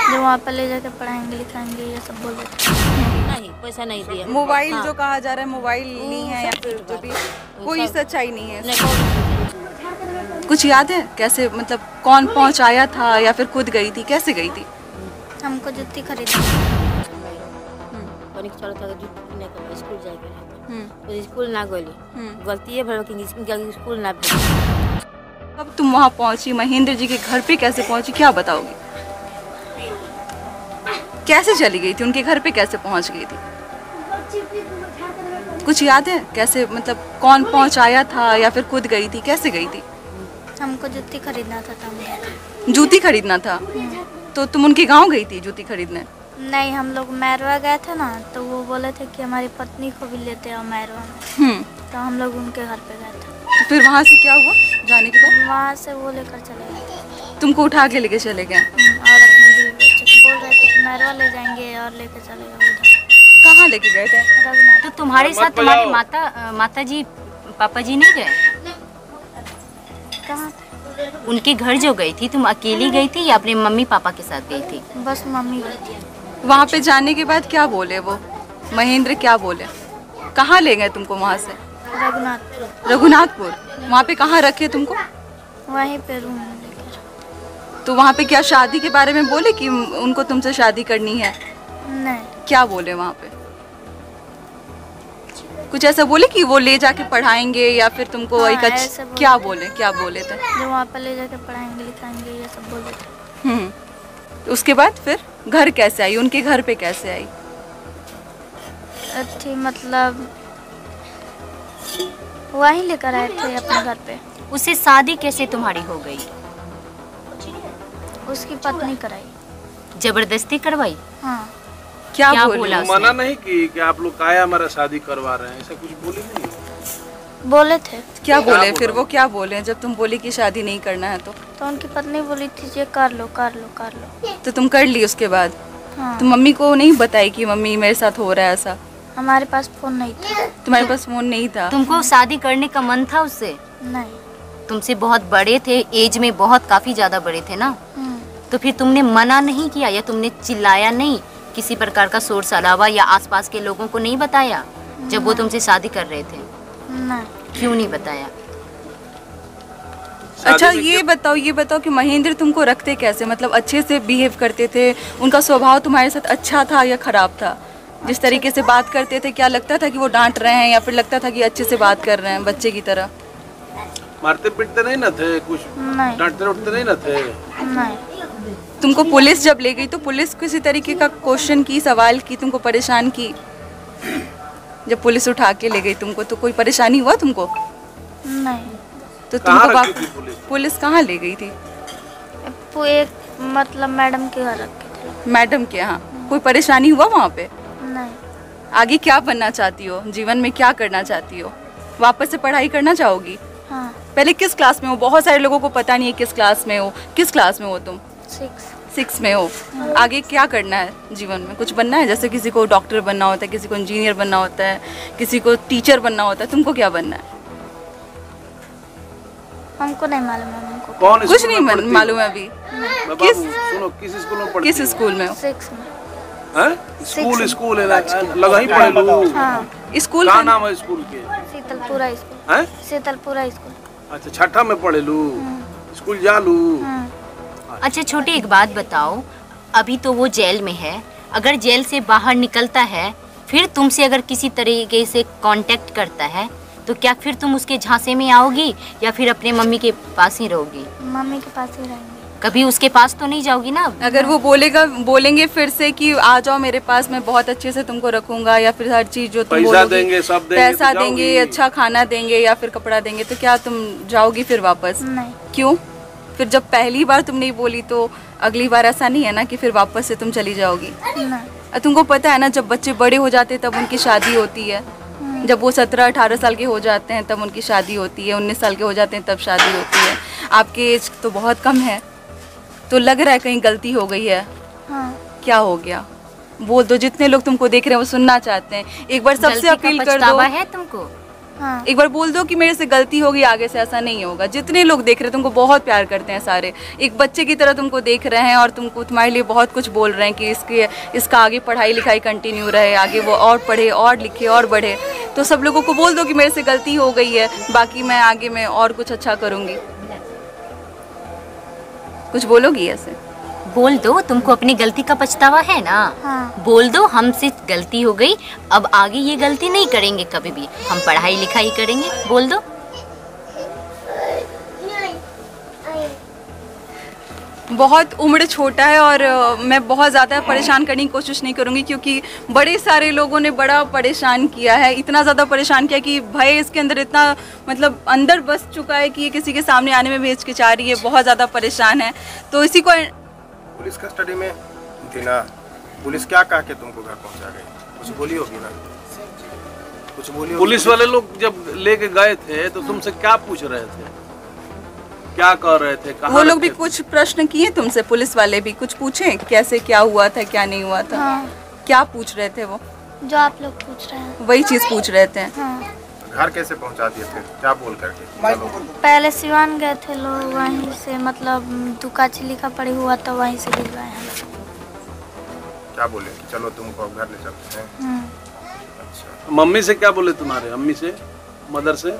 जो वहाँ पर ले जाकर पढ़ाएंगे लिखाएंगे ये सब बोल देते। नहीं, पैसा नहीं दिया। मोबाइल हाँ। जो कहा जा रहा है मोबाइल ली है या फिर जो भी, कोई सच्चाई नहीं है। कुछ याद है कैसे, मतलब कौन पहुंचाया था या फिर खुद गई थी, कैसे गई थी? हमको जूती खरीदी। चलो था जूती नहीं कर स्कूल जाएगा तो स्कूल ना गोली गलती है भर कि स्कूल ना भेज। अब तुम वहाँ पहुंची, महेंद्र जी के घर पे कैसे पहुंची, क्या बताओगी? कैसे चली गई थी, उनके घर पे कैसे पहुंच गई थी? कुछ याद है कैसे, मतलब कौन पहुंचाया था या फिर खुद गई थी, कैसे गई थी? हमको जूती खरीदना था। जूती खरीदना था? तो तुम उनके गांव गई थी जूती खरीदने? नहीं, हम लोग मैरवा गए थे ना, तो वो बोले थे कि हमारी पत्नी को भी लेते हैं मैरवा में। तो हम लोग उनके घर पे गए थे। तो फिर वहाँ से क्या हुआ जाने के बाद? वहाँ से वो लेकर चले गए। तुमको उठा के लेके चले गए? और अपने बीवी बच्चे को बोल रहे थे कि मैरवा ले जाएंगे और लेके चले गए उधर। कहाँ लेके गए थे? रघुनाथ। तो तुम्हारे साथ तुम्हारे माता जी पापा जी नहीं गए? कहाँ? उनके घर जो गई थी तुम अकेली गई थी या अपने मम्मी पापा के साथ गई थी? बस मम्मी गई थी। वहाँ पे जाने के बाद क्या बोले वो महेंद्र, क्या बोले? कहाँ ले गए तुमको वहाँ से? रघुनाथपुर। रघुनाथपुर? वहाँ पे कहाँ रखे तुमको? वहीं पे रूम लेकर। तो वहाँ पे क्या शादी के बारे में बोले कि उनको तुमसे शादी करनी है? नहीं। क्या बोले वहाँ पे? कुछ ऐसा बोले कि वो ले जाके पढ़ाएंगे या फिर तुमको हाँ, एक क्या बोले थे? जो वहाँ पर ले जाकर पढ़ाएंगे लिखाएंगे ये सब बोल देते। तो उसके बाद फिर घर कैसे आई, उनके घर पे कैसे आई? अच्छी मतलब वहीं लेकर आए थे अपने घर पे। उससे शादी कैसे तुम्हारी हो गई? उसकी पत्नी कराई। जबरदस्ती करवाई? हाँ। क्या बोला उसने? मना नहीं कि आप लोग काया हमारा शादी करवा रहे हैं, ऐसा कुछ बोले नहीं? बोले थे। क्या बोले फिर वो, क्या बोले जब तुम बोली कि शादी नहीं करना है? तो उनकी पत्नी बोली थी ये कर लो कर लो कर लो। तो तुम कर ली उसके बाद? हाँ। तुम मम्मी को नहीं बताई कि मम्मी मेरे साथ हो रहा है ऐसा? हमारे पास फोन नहीं था। तुम्हारे पास फोन नहीं था? तुमको शादी करने का मन था उससे? नहीं। तुमसे बहुत बड़े थे, एज में बहुत काफी ज्यादा बड़े थे ना, तो फिर तुमने मना नहीं किया या तुमने चिल्लाया नहीं, किसी प्रकार का शोर शराबा या आसपास के लोगों को नहीं बताया जब वो तुमसे शादी कर रहे थे? नहीं। क्यों नहीं बताया? अच्छा ये बताओ कि महेंद्र तुमको रखते कैसे, मतलब अच्छे से बिहेव करते थे? उनका स्वभाव तुम्हारे साथ अच्छा था या खराब था? जिस तरीके से बात करते थे, क्या लगता था कि वो डांट रहे हैं या फिर लगता था कि अच्छे से बात कर रहे हैं बच्चे की तरह? मारते पीटते नहीं ना थे, कुछ डांटते उठते नहीं ना थे? नहीं। तुमको पुलिस जब ले गई तो पुलिस किसी तरीके का क्वेश्चन की, सवाल की, तुमको परेशान की? जब पुलिस उठा के ले गई तुमको तो कोई परेशानी हुआ तुमको? नहीं। तो तुमको पुलिस कहाँ ले गई थी? एक मतलब मैडम के घर रखे थे। मैडम के यहाँ? कोई परेशानी हुआ वहाँ पे? नहीं। आगे क्या बनना चाहती हो, जीवन में क्या करना चाहती हो? वापस से पढ़ाई करना चाहोगी? हाँ। पहले किस क्लास में हो? बहुत सारे लोगों को पता नहीं है किस क्लास में हो। किस क्लास में हो तुम? 6 में हो। आगे क्या करना है जीवन में? कुछ बनना है? जैसे किसी को डॉक्टर बनना होता है, किसी को इंजीनियर बनना होता है, किसी को टीचर बनना होता है, तुमको क्या बनना है? हमको नहीं मालूम है। हमको कुछ नहीं मालूम है अभी? किस स्कूल में पढ़ती? किस स्कूल में हो? 6 में। स्कूल है लगा ही पढ़े लो। हाँ। स्कूल क्या नाम है स्कूल के? शीतलपुरा स्कूल। शीतलपुरा स्कूल। अच्छा, छठा में पढ़े लू, स्कूल जा लू। अच्छा छोटी एक बात बताओ, अभी तो वो जेल में है, अगर जेल से बाहर निकलता है फिर तुमसे अगर किसी तरीके से कांटेक्ट करता है तो क्या फिर तुम उसके झांसे में आओगी या फिर अपने मम्मी के पास ही रहोगी? मम्मी के पास ही रहेंगे। कभी उसके पास तो नहीं जाओगी ना? अगर वो बोलेंगे फिर से कि आ जाओ मेरे पास, मैं बहुत अच्छे से तुमको रखूंगा, या फिर हर चीज जो तुम पैसा देंगे, सब देंगे, पैसा देंगे, अच्छा खाना देंगे या फिर कपड़ा देंगे, तो क्या तुम जाओगी फिर वापस? नहीं। क्यों? फिर जब पहली बार तुम नहीं बोली तो अगली बार ऐसा नहीं है ना कि फिर वापस से तुम चली जाओगी? नहीं। तुमको पता है ना, जब बच्चे बड़े हो जाते हैं तब उनकी शादी होती है। जब वो 17-18 साल के हो जाते हैं तब उनकी शादी होती है, 19 साल के हो जाते हैं तब शादी होती है। आपकी एज तो बहुत कम है, तो लग रहा है कहीं गलती हो गई है। हाँ। क्या हो गया? बोल दो, जितने लोग तुमको देख रहे हैं वो सुनना चाहते हैं। एक बार सबसे अपील कर दो। पछतावा है तुमको? हाँ। एक बार बोल दो कि मेरे से गलती होगी, आगे से ऐसा नहीं होगा। जितने लोग देख रहे हैं तुमको बहुत प्यार करते हैं सारे, एक बच्चे की तरह तुमको देख रहे हैं और तुमको तुम्हारे लिए बहुत कुछ बोल रहे हैं कि इसका आगे पढ़ाई लिखाई कंटिन्यू रहे, आगे वो और पढ़े और लिखे और बढ़े। तो सब लोगों को बोल दो कि मेरे से गलती हो गई है, बाकी मैं आगे में और कुछ अच्छा करूँगी। कुछ बोलोगी ऐसे? बोल दो, तुमको अपनी गलती का पछतावा है ना? हाँ। बोल दो हमसे गलती हो गई, अब आगे ये गलती नहीं करेंगे कभी भी, हम पढ़ाई लिखाई करेंगे। बोल दो। बहुत उम्र छोटा है और मैं बहुत ज़्यादा परेशान करने की कोशिश नहीं करूँगी, क्योंकि बड़े सारे लोगों ने बड़ा परेशान किया है, इतना ज़्यादा परेशान किया कि भय इसके अंदर इतना मतलब अंदर बस चुका है कि ये किसी के सामने आने में भी हिचकिचा रही है, बहुत ज़्यादा परेशान है। तो इसी को पुलिस कस्टडी में थी ना, पुलिस क्या कहा के तुमको घर पहुंचा गई? कुछ बोली होगी ना? कुछ बोली होगी? पुलिस वाले लोग जब लेके गए थे तो तुमसे क्या पूछ रहे थे, क्या कह रहे थे? वो लोग भी कुछ प्रश्न किए तुमसे? पुलिस वाले भी कुछ पूछे कैसे क्या हुआ था क्या नहीं हुआ था? हाँ। क्या पूछ रहे थे वो? जो आप लोग पूछ रहे हैं वही चीज पूछ रहे थे। हाँ। घर कैसे पहुंचा दिए फिर? क्या बोल करके? पहले सिवान गए थे लोग, वहीं से मतलब दुकाची लिखा पड़ी हुआ था, वहीं से गिरवाए हैं। क्या बोले कि चलो तुमको अब घर ले चलते हैं? अच्छा। मम्मी से क्या बोले तुम्हारे? अम्मी से, मदर से?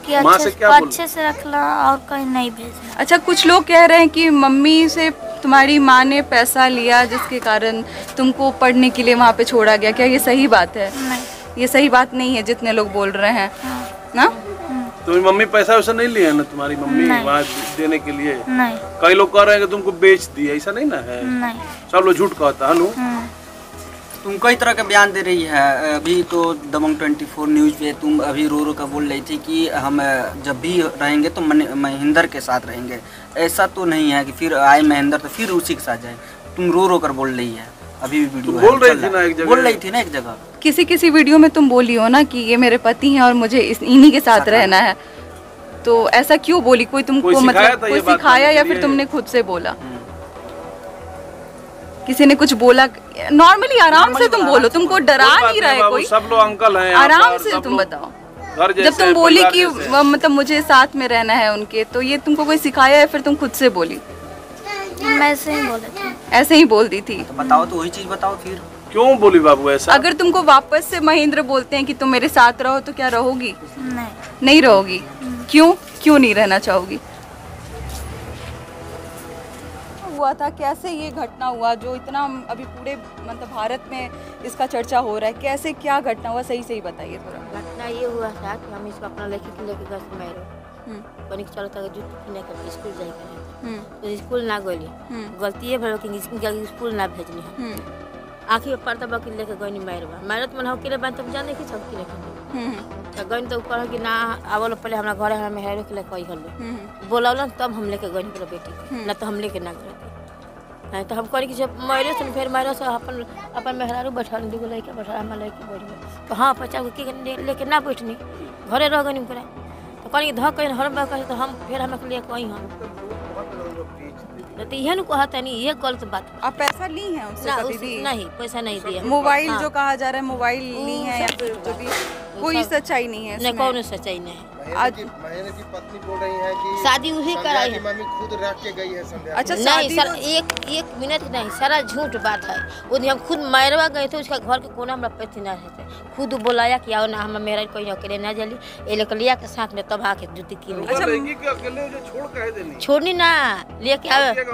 कि माँ से क्या बोले? अच्छे से रखना और कहीं नहीं भेजना। अच्छा, कुछ लोग कह रहे हैं कि मम्मी से तुम्हारी माँ ने पैसा लिया जिसके कारण तुमको पढ़ने के लिए वहाँ पे छोड़ा गया, क्या ये सही बात है? नहीं। ये सही बात नहीं है जितने लोग बोल रहे हैं। हाँ। ना? तुम्हारी मम्मी पैसा वैसा नहीं लिए ना तुम्हारी मम्मी नहीं। वहाँ देने के लिए? नहीं। कई लोग कह रहे हैं कि तुमको बेच दिया, ऐसा नहीं ना है? नहीं। सब लोग झूठ कहता है। तुम कई तरह के बयान दे रही है। अभी तो दबंग 24 न्यूज़ पे तुम अभी रो रो कर बोल रही थी कि हम जब भी रहेंगे तो महेंद्र के साथ रहेंगे। ऐसा तो नहीं है कि फिर आए महेंद्र तो फिर उसी के साथ जाए। तुम रो रो कर बोल रही है। अभी भी वीडियो बोल रही थी ना एक जगह, बोल रही थी ना एक जगह। किसी वीडियो में तुम बोली हो ना कि ये मेरे पति हैं और मुझे इन्हीं के साथ रहना है, तो ऐसा क्यों बोली? कोई तुमको मतलब कोई सिखाया या फिर तुमने खुद से बोला? किसी ने कुछ बोला? नॉर्मली आराम से तुम बोलो, तुमको डरा नहीं रहा है कोई। सब लोग अंकल हैं, आराम से तुम बताओ। जब तुम बोली कि मतलब मुझे साथ में रहना है उनके, तो ये तुमको कोई सिखाया या फिर तुम खुद से बोली? मैं ऐसे ही बोले थे। ऐसे ही बोल दी थी? तो बताओ, तो वही चीज बताओ फिर। क्यों बोली बाबू ऐसा? अगर तुमको वापस से महेंद्र बोलते हैं कि तुम मेरे साथ रहो, तो क्या रहोगी? नहीं रहोगी। क्यों नहीं रहना चाहोगी? हुआ था कैसे ये घटना हुआ जो इतना अभी पूरे मतलब भारत में इसका चर्चा हो रहा है? कैसे क्या घटना हुआ, सही सही बताइए थोड़ा। घटना ये हुआ था कि हम इसको अपना लेके गए मैरो बनी चलो तक जूत किने कर स्कूल जाए करे तो स्कूल ना गइली। गलती है भलो कि स्कूल ना भेजनी है। आखिर पड़ता बाकी लेके गइनी मैरो तो मन हो के बात तुम जाने की सब की लेके तो गइन तो ऊपर कि ना आवल पहले हमरा घरे हमरा मेहरो के लेके गइल बोलावलन तब हम लेके गइन पूरा बेटी ना तो हम लेके ना गए। नहीं तो हम करी कि जब मैरो से फिर मैरो से अपन मेहरारू बैठा दूगो लड़के बैठा हम लड़की बैठ गए तो हाँ बच्चा को के लेके ना बैठनी घरे रह गनी पूरा तो कहीं धक कहीं हर बार तो हम फिर हमें लिए कहीं हम तो यह न कहता नहीं, ये गलत बात। आप पैसा ली हैं उससे कभी भी? नहीं, पैसा नहीं दिया। मोबाइल जो कहा जा रहा है मोबाइल ली है या फिर जो भी, कोई सच्चाई नहीं है इसमें? नहीं, कोई सच्चाई नहीं है। आज महेंद्र की पत्नी बोल रही है कि शादी उसी कराई है, मम्मी खुद रख के गई है संध्या। अच्छा, नहीं सर, एक मिनट नहीं, सारा झूठ बात है। वो दिन हम खुद मैरवा गए थे, उसका घर के कोना में पैसे ना रहते, खुद बोलाया कि आओ ना हम मेरा कोई अकेले ना जली ए लेकर लिया के साथ में तब आके जूती की। अच्छा, लड़की के अकेले जो छोड़ कहे देनी, छोड़नी ना लेके आवे।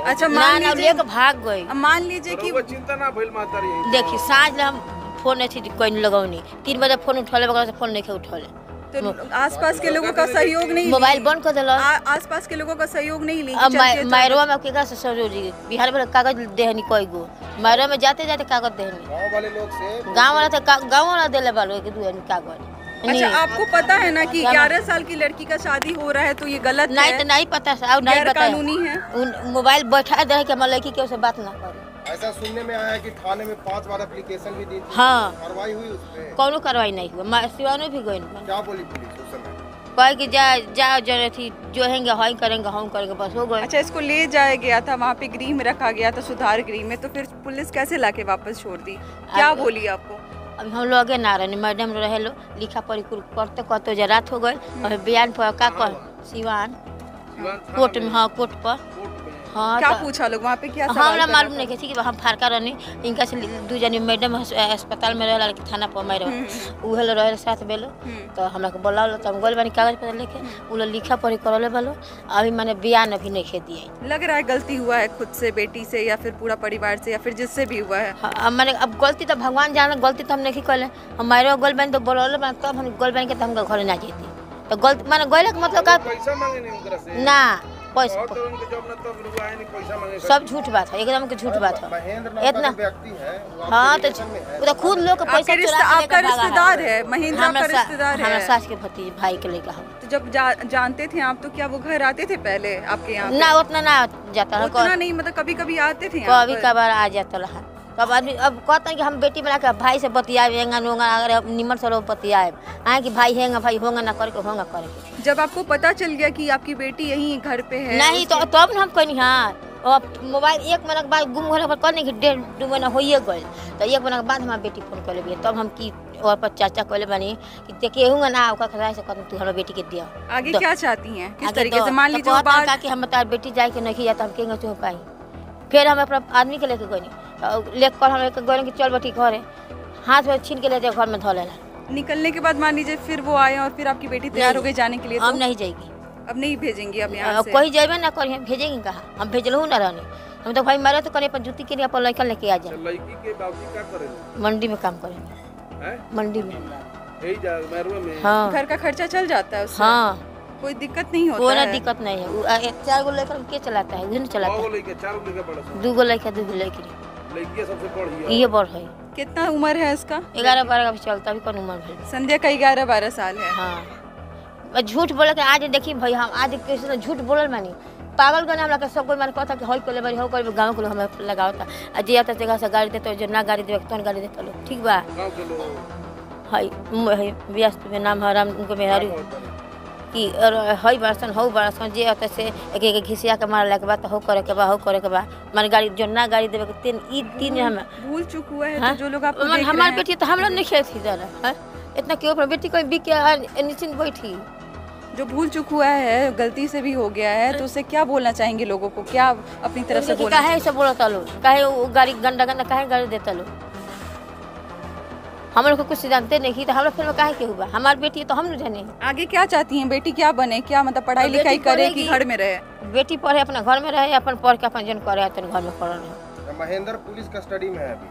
अच्छा, ना लेके भाग गई। मान लीजिए कि चिंता ना भइल माता रही। देखिए साँझ हम फोन थी कोई लगौनी 3 बजे फोन उठौले बगल से फोन नहीं उठौले तो आसपास के लोगों का सहयोग नहीं, मोबाइल बंद कर दिला। आसपास के लोगों का सहयोग नहीं ली। अब मैरवा में केगा से सहयोग जी बिहार में कागज देहनी कोई गो मैरवा में जाते जाते कागज देहनी गांव वाले लोग से, गांव वाला तो गांव वाला देले बालो के दू कागज। अच्छा, आपको पता है ना कि 11 साल की लड़की का शादी हो रहा है तो ये गलत नहीं है? तो नहीं पता और नहीं पता कानूनी है। मोबाइल बैठा दे कि हमारी लड़की के से बात ना करे। ऐसा सुनने में आया है कि थाने में 5 बार एप्लीकेशन भी दी थी। हाँ, कार्रवाई हुई उस पे? कौनो कार्रवाई नहीं हुआ। सिवानो भी गई क्या बोली पुलिस उस समय? कहे कि जा जो थी जो हैंगे हाई करेंगे हम करेंगे बस हो गए। अच्छा, इसको ले जाया गया था वहाँ पे गृह में रखा गया था, सुधार गृह में, तो फिर पुलिस कैसे लाके वापस छोड़ दी? क्या बोली आपको? अभी हम लोग ना रहे मैडम रहे लो लिखा पढ़ी करते करते जो रात हो गए और बयान पर का कह सिवान कोर्ट में। हाँ कोर्ट पर। हाँ क्या पूछा लोग वहाँ पे, क्या सवाल हमरा करा? मालूम नहीं कि हम फारका रहनी इनका से दू जनी मैडम अस्पताल में रहला कि थाना पर मैडम उहे लो रहे साथ बेलो तो हमरा के बोलावलो तो हम गोल बानी कागज पर लेके उ लो लिखा पढ़ी करले बालो अभी माने बयान अभी नहीं खे दिए। लग रहा है गलती हुआ है खुद से, बेटी से या फिर पूरा परिवार से या फिर जिससे भी हुआ है। हाँ, माने अब गलती तो भगवान जाने, गलती तो हम नहीं कले। हमारे गोल बानी तो बोलले बानी तब हम गोल बानी के तो हम घर ना जेती तो गलती माने गोले के मतलब का पैसा मांगे नहीं उनकरा से ना पैसा और तो उनके जब ना तब रुआ है नहीं पैसा मांगे सब झूठ बात है, एकदम के झूठ बात है महेंद्र इतना। व्यक्ति है वो हाँ आपके तो रिलेशन में है। वो तो खुद लोग के पैसा चुरा के आपका लेके भागा रिश्तेदार है, महेंद्र आपका रिश्तेदार हमारा है। सास के भतीजे भाई के लेके हम तो जब जानते थे आप तो क्या वो घर आते थे पहले आपके यहाँ पे? ना उतना ना जाता है, उतना नहीं, मतलब कभी कभी आते थे यहाँ कभी पर? कभार आ जाता रहा। तब आदमी अब कहते हैं कि हम बेटी बना के भाई से बतियाए हेंगा नोंगा अगर निमन से लोग बतियाए आए कि भाई हेंगा भाई होंगे ना करके होंगे करके। जब आपको पता चल गया कि आपकी बेटी यहीं घर पे है नहीं तो तब हम कहनी हाँ अब मोबाइल एक महीना के बाद गुम होने पर कहने कि 1.5-2 महीना होइए गए तो एक महीना के बाद हमारी बेटी फोन कर ले तब हम की और पर चाचा कहले बनी कि देखे हूँ ना ओका खसाई से कहूँ तू हमारी बेटी के दिया आगे क्या चाहती हैं, किस आगे तरीके तो- से? मान तो लीजिए वो कहता बात का कि हम तार बेटी जाए के नहीं जाता हम कहेंगे तुम्हें पाई फिर हम अपना आदमी के लेके गए लेकर कर हम गए कि चल बेटी घर है हाथ में छीन के ले जाए घर में धो लेला। निकलने के बाद मान लीजिए फिर वो आए और फिर आपकी बेटी तैयार हो गई जाने के लिए, हम तो नहीं जाएगी अब नहीं भेजेंगी अब यहाँ अब से? कहीं जाए ना कहीं भेजेंगे कहाँ हम भेजलू ना रहने हम तो भाई मारे तो करे पर जूती के लिए अपन लड़का लेके आ जाए लड़की के बाबूजी क्या करेंगे मंडी में काम करेंगे हैं मंडी में। यही जा मैरुआ में हाँ घर का खर्चा चल जाता है उससे? हाँ कोई दिक्कत नहीं होता कोई है? दिक्कत नहीं है 4 गो लड़का के चलाता है उन्हें चलाता कौ है गो लड़के 4 गो लड़के बड़ा सा 2 गो लड़का 2 गो लड़की लड़की सबसे बड़ी है ये बढ़ है कितना उम्र है इसका? 11-12 का भी चलता भी कौन उम्र भर। संध्या का 11-12 साल है। हाँ बस झूठ बोले के आज देखी भाई हम आज किसी ने झूठ बोलल मानी पागल गने हमरा के सब कोई माने कहता कि होई कोले बारी हो कोई गांव के लोग हमें लगावता आ जे आता जगह से गाड़ी देते जो ना गाड़ी देवे तोन गाड़ी देते लोग ठीक बा गांव के लोग हाय व्यस्त में नाम हराम उनको मेहरी कि हई बरसन हो बरसन जे आता से एक एक घिसिया के मारला के बाद हो करे के बा माने गाड़ी जो ना गाड़ी देवे के तीन हमें भूल चूक हुआ है हाँ? तो जो लोग आपको देख रहे हमारी हैं, बेटी तो हमरा नहीं खेती जरा है इतना क्यों अपनी बेटी कोई बिक के निश्चिंत बैठी जो भूल चूक हुआ है गलती से भी हो गया है तो उससे क्या बोलना चाहेंगे लोगों को, क्या अपनी तरफ से बोलना काहे से बोलता लोग काहे वो गाड़ी गंदा काहे गाड़ी देता लोग हम लोग को कुछ जानते नहीं तो हम लोग फिर में काहे के हुआ हमारी बेटी तो हम नहीं जाने आगे क्या चाहती हैं बेटी, क्या बने, क्या मतलब पढ़ाई बेटी लिखाई करे कि पढ़ेगी। घर में रहे? बेटी पढ़े अपना घर में रहे अपन पढ़ के अपन जन करे अपन घर में पढ़ रहे महेंद्र पुलिस कस्टडी में है अभी,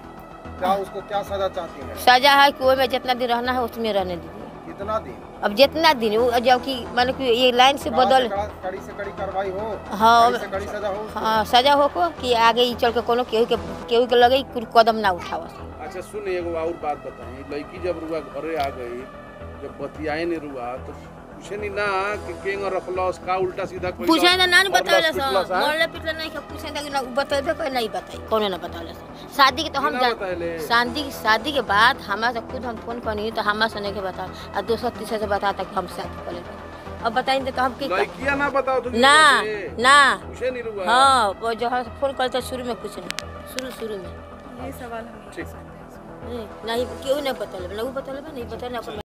क्या उसको क्या सजा चाहती हैं? सजा है कि में जितना दिन रहना है उसमें रहने दीजिए। कितना दिन? अब जितना दिन वो जब कि माने कि ये लाइन से बदल कड़ी से कड़ी कार्रवाई हो, हाँ कड़ी से कड़ी सजा हो उसको। हाँ सजा हो को कि आगे ही चल के कोनो केहू के लगे कुछ कदम ना उठावा। अच्छा सुन एगो और बात बताई लड़की जब रुआ घरे आ गई जब बतियाए नहीं रुआ तो पूछे नहीं ना कि केंग रखलस का उल्टा सीधा कोई पूछे ना ना बतावले पिटलस, सा हाँ? मोरले पिटले नहीं के पूछे ना कि ना बताइबे कोई नहीं बताई कोनो ना बतावले सा शादी के तो हम बिना बताइले। शादी के बाद हमरा से खुद हम फोन करनी तो हमरा से नहीं के बता आ दूसरा तीसरा से बताता कि हम शादी कर लेते अब बताएंगे तो हम की लड़कियां ना बताओ तो ना ना पूछे नहीं रुआ हाँ वो जो है फोन करते शुरू में कुछ नहीं शुरू में ये सवाल हम ठीक नहीं क्यों नहीं बता नहीं बता नहीं